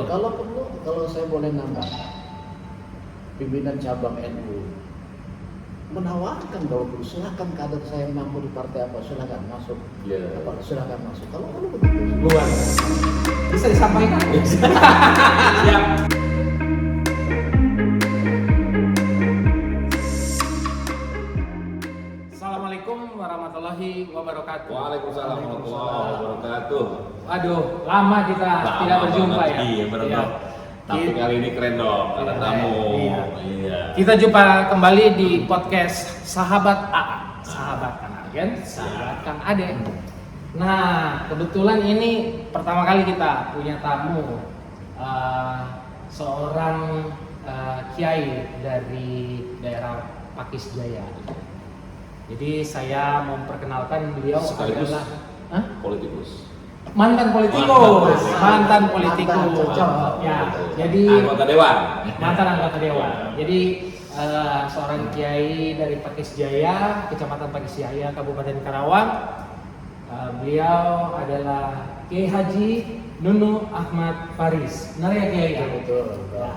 Kalau perlu, kalau saya boleh nambah, pimpinan cabang NU menawarkan kalau silakan kader saya yang mampu di partai apa, silakan masuk. Silakan masuk. Kalau perlu begitu. Luar. Bisa disampaikan? Siap. Assalamualaikum warahmatullahi wabarakatuh. Waalaikumsalam warahmatullahi wabarakatuh. Aduh, lama kita tidak berjumpa ya. Iya, benar dong. Tapi kali ini keren dong, ada tamu. Iya. Kita jumpa kembali di podcast Sahabat AA, Sahabat Kang Agen, Sahabat Kang Ade. Nah, kebetulan ini pertama kali kita punya tamu, seorang kiai dari daerah Pakis Jaya. Jadi saya memperkenalkan beliau Sekaligus adalah politikus. mantan politikus. Ya, jadi Anggota dewan. mantan anggota dewan. Jadi seorang kiai dari Pakis Jaya, Kecamatan Pakis Jaya, Kabupaten Karawang. Beliau adalah Kiai Haji Nunu Ahmad Faris. Benar ya Kiai? Betul. Ya.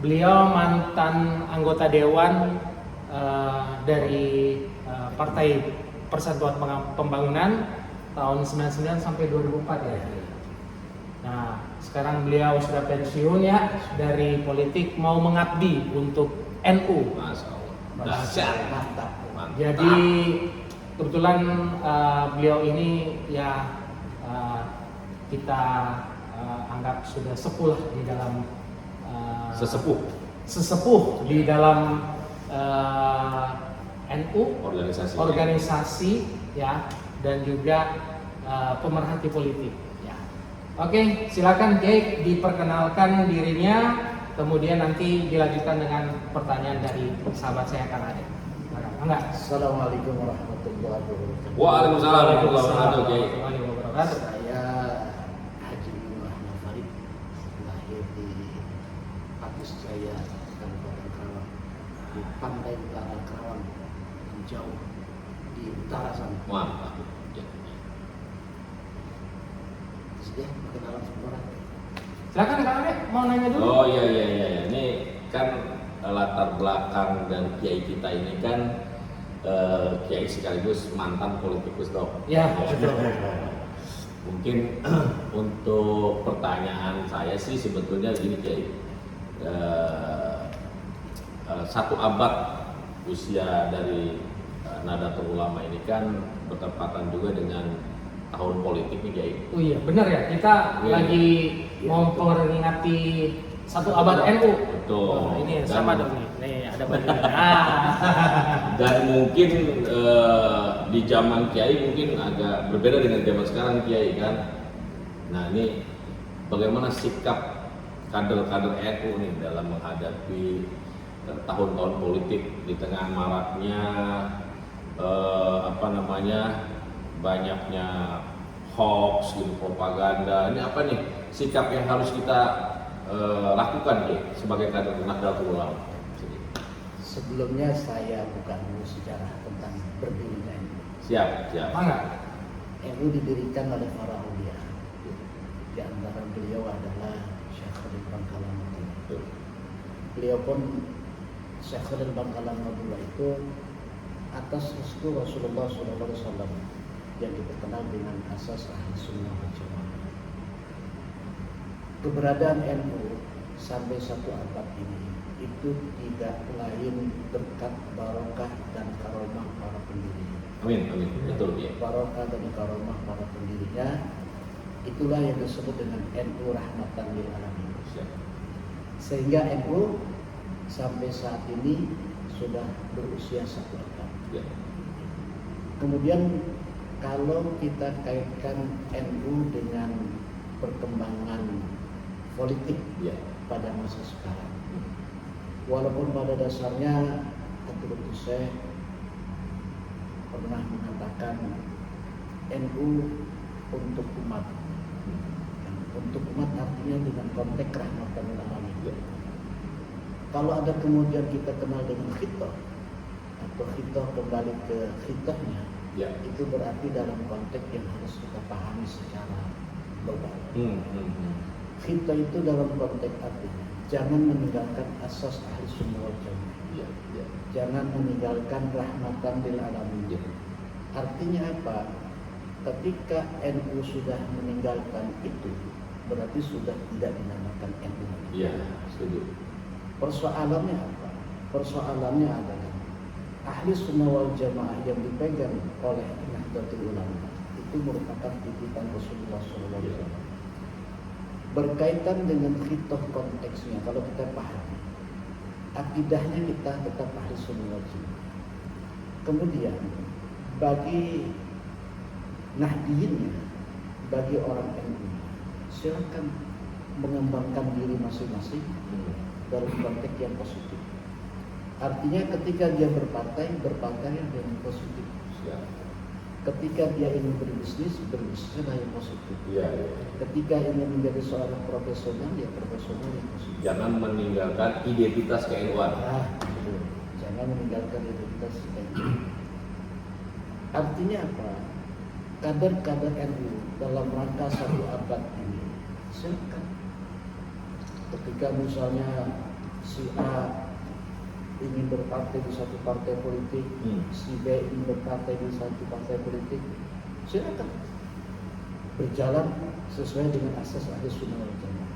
Beliau mantan anggota dewan dari Partai Persatuan Pembangunan tahun 99 sampai 2004 ya. Nah, sekarang beliau sudah pensiun ya dari politik, mau mengabdi untuk NU. Masya Allah. Dahsyat. Mantap. Jadi kebetulan beliau ini ya kita anggap sudah sepuh di dalam sesepuh di dalam NU, organisasi ya, dan juga pemerhati politik ya. Oke, silakan Kiai diperkenalkan dirinya, kemudian nanti dilanjutkan dengan pertanyaan dari sahabat saya Kang Ade. Enggak. Assalamualaikum warahmatullahi wabarakatuh. Waalaikumsalam warahmatullahi wabarakatuh. Saya Haji Nunu Ahmad Farid, lahir di Pakis Jaya, Kabupaten Karawang, di pantai utara Karawang, yang jauh di utara sana. Mantap. Sudah perkenalan semua. Silakan Kang Ade, mau nanya dulu. Oh iya. Ini kan latar belakang dan kiai kita ini kan kiai sekaligus mantan politikus dok. Ya, betul. Mungkin untuk pertanyaan saya sih sebetulnya gini Kiai, 1 abad usia dari Nahdlatul Ulama ini kan bertepatan juga dengan tahun politik nih Kiai. Oh iya, benar ya. Kita lagi mau memperingati 1 abad NU. Betul. Oh, ini sama dong nih. Nih ada bajunya. Dan mungkin di zaman Kiai mungkin agak berbeda dengan zaman sekarang Kiai kan. Nah ini bagaimana sikap kader-kader NU nih dalam menghadapi tahun-tahun politik di tengah maraknya banyaknya hoax gitu, propaganda. Ini apa nih sikap yang harus kita lakukan sebagai kader Nahdlatul Ulama? Sebelumnya saya bukan dulu sejarah tentang berdirinya NU. Siap. Mana? NU didirikan oleh para aulia. Di antara beliau adalah Syekh Khalil Bangkalan Abdullah. Beliau pun Syekh Khalil Bangkalan Abdullah itu atas restu Rasulullah SAW yang dikenal dengan asas ahli sunnah wal jamaah. Keberadaan NU sampai 1 abad ini itu tidak lain berkat barokah dan karomah para pendirinya. Amin. Betul ya. Barokah dan karomah para pendirinya, itulah yang disebut dengan NU rahmatan lil alamin. Sehingga NU sampai saat ini sudah berusia 1 abad. Ya. Kemudian kalau kita kaitkan NU dengan perkembangan politik pada masa sekarang, walaupun pada dasarnya Ketua Syekh pernah mengatakan NU untuk umat. Untuk umat artinya dengan konteks rahmatan lil alamin. Kalau ada kemudian kita kenal dengan khitoh atau khitoh kembali ke khitohnya, itu berarti dalam konteks yang harus kita pahami secara global. Kita itu dalam konteks artinya jangan meninggalkan asas ahli sunnah wal jamaah. Ya, ya. Jangan meninggalkan rahmatan lil alamin. Ya. Artinya apa? Ketika NU sudah meninggalkan itu, berarti sudah tidak dinamakan NU lagi. Iya, setuju. Persoalannya apa? Persoalannya adalah ahli sunnah wal jamaah yang dipegang oleh Nahdlatul Ulama itu merupakan titipan Rasulullah SAW. Berkaitan dengan khitoh konteksnya, kalau kita pahami, akidahnya kita tetap ahli sunnah wal jamaah. Kemudian bagi Nahdiyinnya, bagi orang NU, silakan mengembangkan diri masing-masing dalam konteks yang positif. Artinya ketika dia berpartai dengan positif. Siap. Ketika dia ingin berbisnis yang positif. Iya, iya. Ketika ingin menjadi seorang profesional, ya profesional yang positif. Jangan meninggalkan identitas ke-NU-an. Nah, gitu. Jangan meninggalkan identitas NU. Artinya apa? Kader-kader NU dalam rangka satu abad ini, silakan. Ketika misalnya si A ingin berpartai di satu partai politik, si B ingin berpartai di satu partai politik, silakan berjalan sesuai dengan asas ahli sunnah wal jamaah.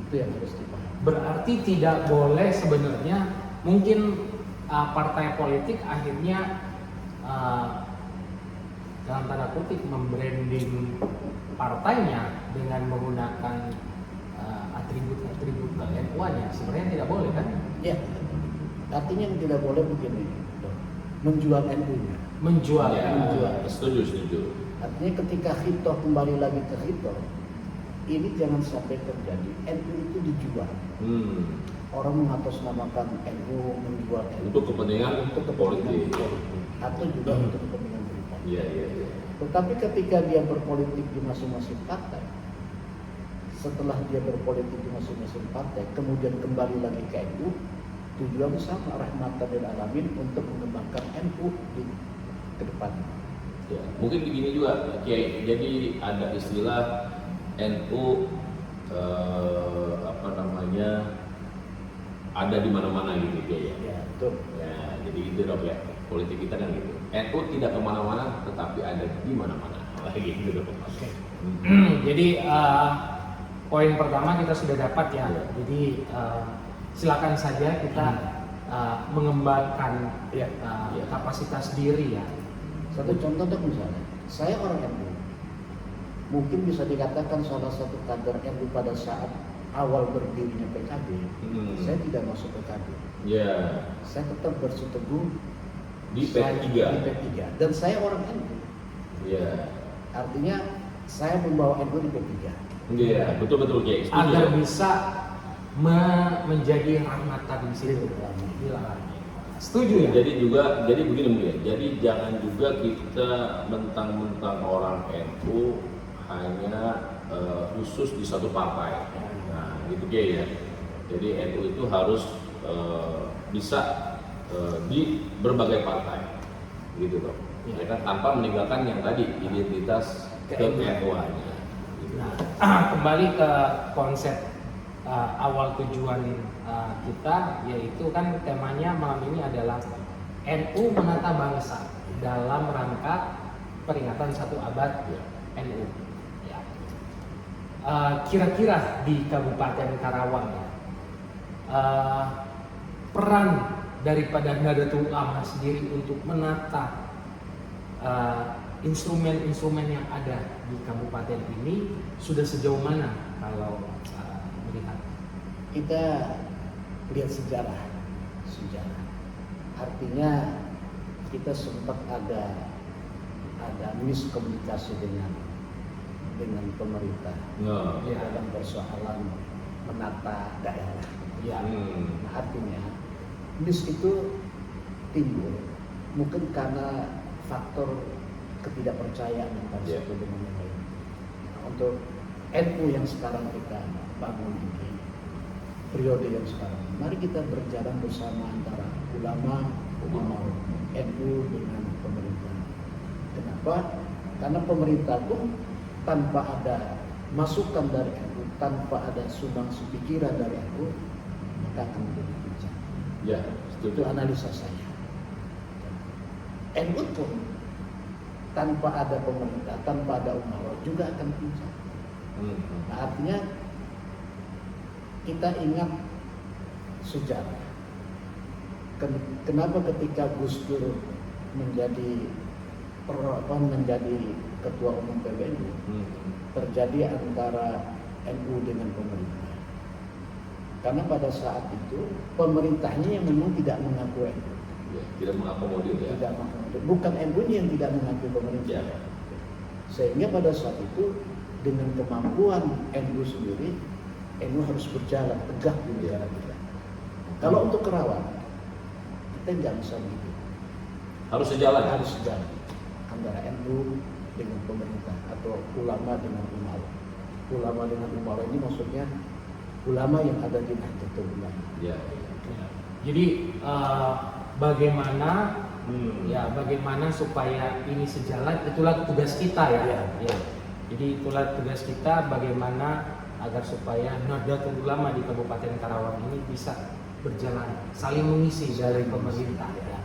Itu yang harus dipahami. Berarti tidak boleh sebenarnya mungkin partai politik akhirnya dalam tanda kutip membranding partainya dengan menggunakan atribut-atribut NU-nya. Sebenarnya tidak boleh kan? Ya, artinya yang tidak boleh begini, menjual NU-nya. Menjual. Ya, setuju. Artinya ketika khitoh kembali lagi ke khitoh, ini jangan sampai terjadi NU itu dijual. Orang mengatasnamakan NU, menjual NU Untuk kepentingan politik. atau juga untuk kepentingan pribadi. Iya. Tetapi ketika dia berpolitik di masing-masing partai, setelah dia berpolitik di masing-masing partai, kemudian kembali lagi ke NU, tujuan sama rahmatan lil alamin untuk mengembangkan NU ke depan. Ya, mungkin begini juga, Kiai. Jadi ada istilah NU ada di mana-mana gitu, Kiai. Ya, betul. Ya, jadi itu dong ya. Politik kita kan gitu. NU tidak kemana-mana, tetapi ada di mana-mana. Lagi gitu dong. Oke. Jadi poin pertama kita sudah dapat ya. Ya. Jadi silakan saja kita mengembangkan Ya. kapasitas diri ya. Satu contoh dong misalnya, saya orang NU, mungkin bisa dikatakan salah satu kader NU pada saat awal berdirinya PKB, saya tidak masuk PKB. Ya. Saya tetap bersiteguh Di P3. Di P3. Dan saya orang NU. Iya. Artinya saya membawa NU di P3. Iya, betul Kiai. Setuju. Agar bisa menjadi rahmatan di situ. Setuju ya? Jadi begini Bu ya. Jadi jangan juga kita mentang-mentang orang NU hanya khusus di satu partai. Nah, gitu Kiai ya. Jadi NU itu harus bisa di berbagai partai, gitu dong. Ya kan, tanpa meninggalkan yang tadi identitas ke-NU-nya. Nah, kembali ke konsep awal tujuan kita, yaitu kan temanya malam ini adalah NU menata bangsa dalam rangka peringatan 1 abad NU. Ya. Kira-kira di Kabupaten Karawang ya, peran daripada Nahdlatul Ulama sendiri untuk menata instrumen-instrumen yang ada di kabupaten ini sudah sejauh mana kalau melihat? Kita lihat sejarah. Artinya kita sempat ada miskomunikasi dengan pemerintah dalam persoalan menata daerah. Ya. Nah, artinya itu timbul mungkin karena faktor ketidakpercayaan antara satu dengan yang lain. Nah, untuk NU yang sekarang kita bangun ini, periode yang sekarang, mari kita berjalan bersama antara ulama NU dengan pemerintah. Kenapa? Karena pemerintah pun tanpa ada masukan dari NU tanpa ada sumbangsi pikiran dari aku, maka akan menjadi pincang. Ya, Itu setuju. analisa saya. NU pun tanpa ada pemerintah, tanpa ada umaro juga akan pincang. Nah, artinya kita ingat sejarah. Kenapa ketika Gus Dur menjadi menjadi ketua umum PBNU terjadi antara NU dengan pemerintah? Karena pada saat itu pemerintahnya yang memang tidak mengaku NU. Ya, tidak mengakomodir ya. Tidak mengaku. Bukan NU yang tidak mengaku pemerintah. Ya. Sehingga pada saat itu dengan kemampuan NU sendiri, NU harus berjalan tegak di negara kita. Kalau untuk Kerawang, kita nggak bisa begitu. Harus sejalan. Harus sejalan antara NU dengan pemerintah atau ulama dengan umaro. Ulama dengan umaro ini maksudnya ulama yang ada di Nahdlatul Ulama. Ya. Jadi bagaimana bagaimana supaya ini sejalan, itulah tugas kita ya. Ya. Jadi itulah tugas kita, bagaimana agar supaya Nahdlatul Ulama di Kabupaten Karawang ini bisa berjalan, saling mengisi dari pemerintah. Ya.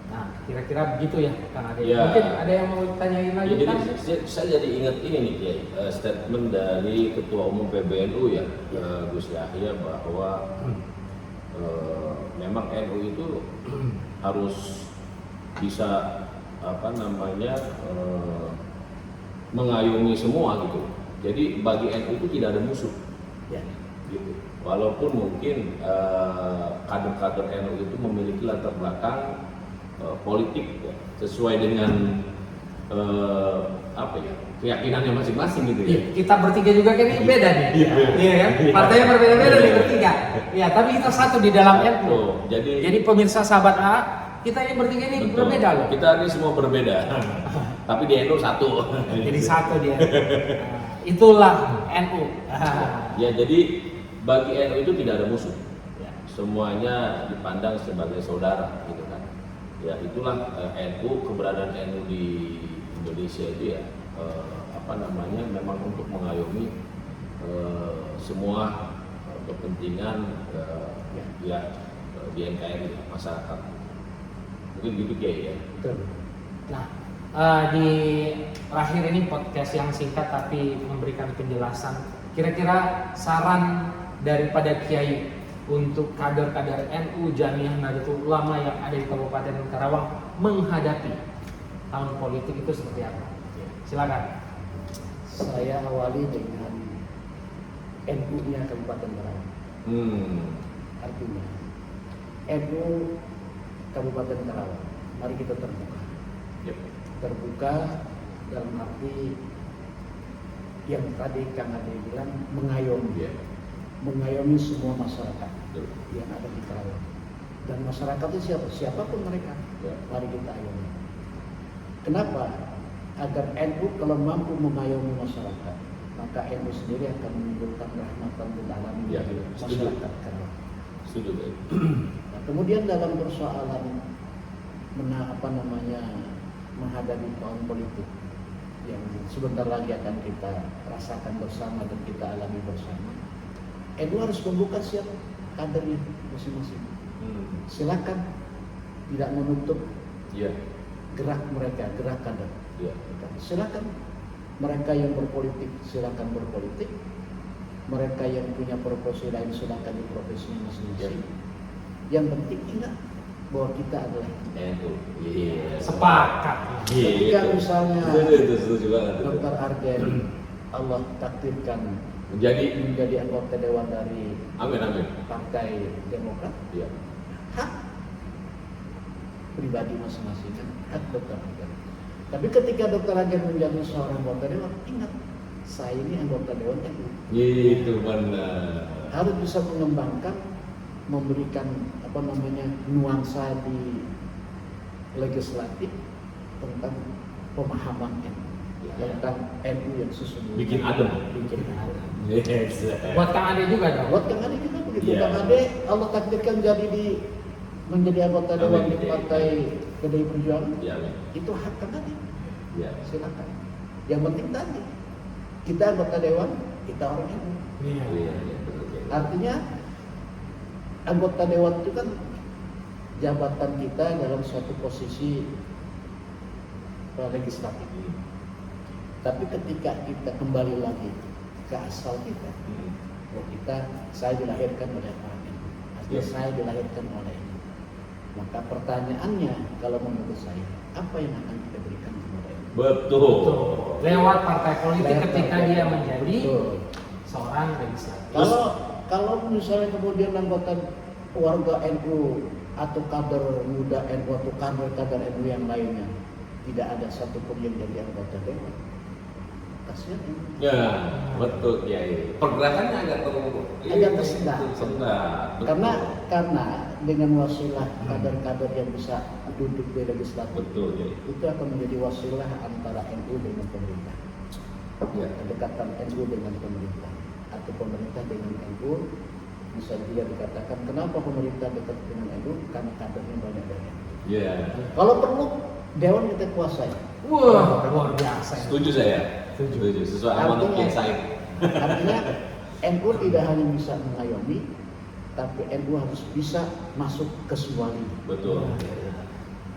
Nah, kira-kira begitu ya, Kang Ade. Ya. Mungkin ada yang mau tanyain Ya, lagi, jadi Kang? saya jadi ingat ini nih Kiai, statement dari Ketua Umum PBNU ya, Gus Yahya, bahwa memang NU itu harus bisa mengayomi semua gitu. Jadi bagi NU itu tidak ada musuh. Ya. Gitu. Walaupun mungkin kader-kader NU itu memiliki latar belakang politik ya, sesuai dengan keyakinannya masing-masing gitu ya. Iya, kita bertiga juga kan ini beda nih. Iya. Iya kan? Partainya berbeda-beda nih bertiga. Iya, tapi kita satu di dalam NU. Betul. Jadi pemirsa sahabat A, kita ini bertiga ini betul. berbeda loh. Kita ini semua berbeda. Tapi di NU satu. Jadi satu dia. Itulah NU. Ya, jadi bagi NU itu tidak ada musuh. Ya. Semuanya dipandang sebagai saudara gitu kan. Ya, itulah NU, keberadaan NU di Indonesia itu ya memang untuk mengayomi semua kepentingan di NKRI masyarakat. Mungkin gitu ya. Betul. Nah, di akhir ini podcast yang singkat tapi memberikan penjelasan. Kira-kira saran daripada Kiai untuk kader-kader NU Jamiah Nahdlatul Ulama yang ada di Kabupaten Karawang menghadapi tahun politik itu seperti apa? Silakan. Saya awali dengan NU-nya Kabupaten Karawang. Artinya NU Kabupaten Karawang, mari kita terbuka. Yep. Terbuka dalam arti yang tadi Kang Ade bilang mengayomi. Yeah. Mengayomi semua masyarakat Betul. yang ada di Karawang. Dan masyarakat itu siapapun mereka, Ya. mari kita ayomi. Kenapa? Agar NU kalau mampu mengayomi masyarakat, maka NU sendiri akan menimbulkan rahmatan lil alamin Ya, bagi setuju. masyarakat Karawang. Setuju, Kiai. Nah, kemudian dalam persoalan menghadapi tahun politik yang sebentar lagi akan kita rasakan bersama dan kita alami bersama, NU harus membuka siap kadernya masing-masing. Silakan, tidak menutup Iya. gerak mereka, gerak kader. Iya. Silakan mereka yang berpolitik, silakan berpolitik. Mereka yang punya profesi lain, silakan di profesinya masing-masing. Yang penting ingat bahwa kita adalah NU. Iya. Sepakat. ketika misalnya Setuju banget. Dr. Argen Allah takdirkan Menjadi anggota dewan dari amin. Partai Demokrat, Iya. hak pribadi masing-masing, hak Dr. Argen. Tapi ketika Dr. Argen menjadi seorang anggota dewan, ingat saya ini anggota dewan NU. Gitu benar. Harus bisa mengembangkan, memberikan nuansa di legislatif tentang pemahaman NU, tentang NU yang sesungguhnya. Bikin adem. Bikin adem. Yes. Buat Kang Ade juga dong. Buat Kang Ade juga begitu. Iya. Kang Ade Allah takdirkan menjadi anggota dewan Amin. di Partai PDI Perjuangan. Iya, Amin. Itu hak Kang Ade. Iya. Silakan. Yang penting tadi kita anggota dewan, kita orang NU. Iya. Iya, betul. Artinya anggota dewan itu kan jabatan kita dalam suatu posisi legislatif. Tapi ketika kita kembali lagi ke asal kita, saya dilahirkan oleh orang ini, artinya saya dilahirkan oleh ini. Maka pertanyaannya kalau menurut saya, apa yang akan kita berikan kepada ini? Betul. Lewat partai politik Lewat ketika partai. dia menjadi Betul. seorang legislatif. Kalau misalnya kemudian anggota warga NU atau kader muda NU atau kader NU yang lainnya tidak ada satupun yang jadi anggota dewan, kasihan NU. Ya, betul Kiai. Pergerakannya agak tersendat. Betul. Karena dengan wasilah kader-kader yang bisa duduk di legislatif, Betul Kiai. itu akan menjadi wasilah antara NU dengan pemerintah. Ya. Kedekatan NU dengan pemerintah atau pemerintah dengan NU, bisa juga dikatakan kenapa pemerintah dekat dengan NU, karena kadernya banyak dari NU. Ya. Kalau perlu dewan kita kuasai. Wah, luar biasa. Setuju saya. Setuju. Sesuai amanat Kiai Said. Artinya NU tidak hanya bisa mengayomi, tapi NU harus bisa masuk ke semua lini. Betul.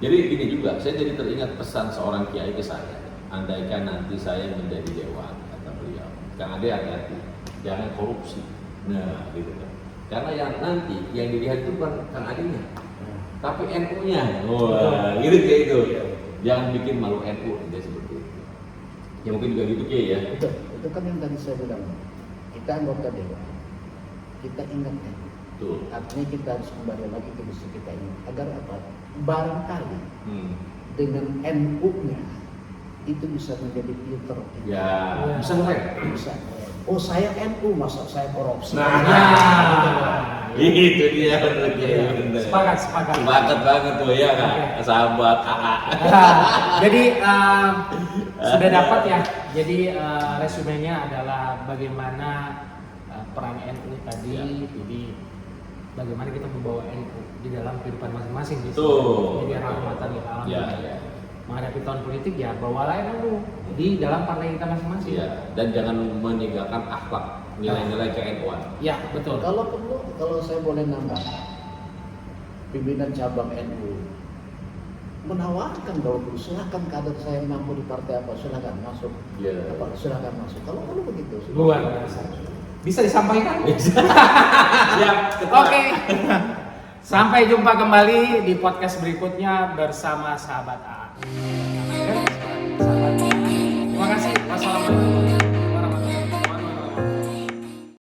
Jadi gini juga, saya jadi teringat pesan seorang kiai ke saya. Andaikan nanti saya menjadi dewan, kata beliau, Kang Ade hati-hati, jangan korupsi. Nah, gitu kan. Karena yang nanti yang dilihat itu bukan Kang Ade-nya, tapi NU-nya. Wah, gitu kayak itu. Jangan bikin malu NU, dia seperti itu. Ya mungkin juga gitu Kiai ya. Itu kan yang tadi saya bilang. Kita anggota dewan, kita ingat NU. Betul. Artinya kita harus kembali lagi ke diri kita ini. Agar apa? Barangkali Hmm. dengan NU-nya itu bisa menjadi filter. Ya, bisa ngerem. Bisa. Oh saya NU, masa saya korupsi? Nah, Itu dia benar Kiai. Benar. Sepakat. Sepakat banget tuh ya kan, sahabat AA. Jadi sudah dapat ya. Jadi resumenya adalah bagaimana peran NU tadi. Ya. Jadi bagaimana kita membawa NU di dalam kehidupan masing-masing. Betul. Jadi rahmatan lil alamin. Ya. Menghadapi tahun politik ya bawalah NU di dalam partai kita masing-masing. Iya, dan jangan meninggalkan akhlak, nilai-nilai ke-NU-an. Ya betul. Kalau perlu, kalau saya boleh nambah, pimpinan cabang NU menawarkan bahwa silakan kader saya mampu di partai apa, silakan masuk. Iya. Apa, silakan masuk. Kalau perlu begitu. Luar biasa. Bisa disampaikan? Siap. Oke. Sampai jumpa kembali di podcast berikutnya bersama sahabat A.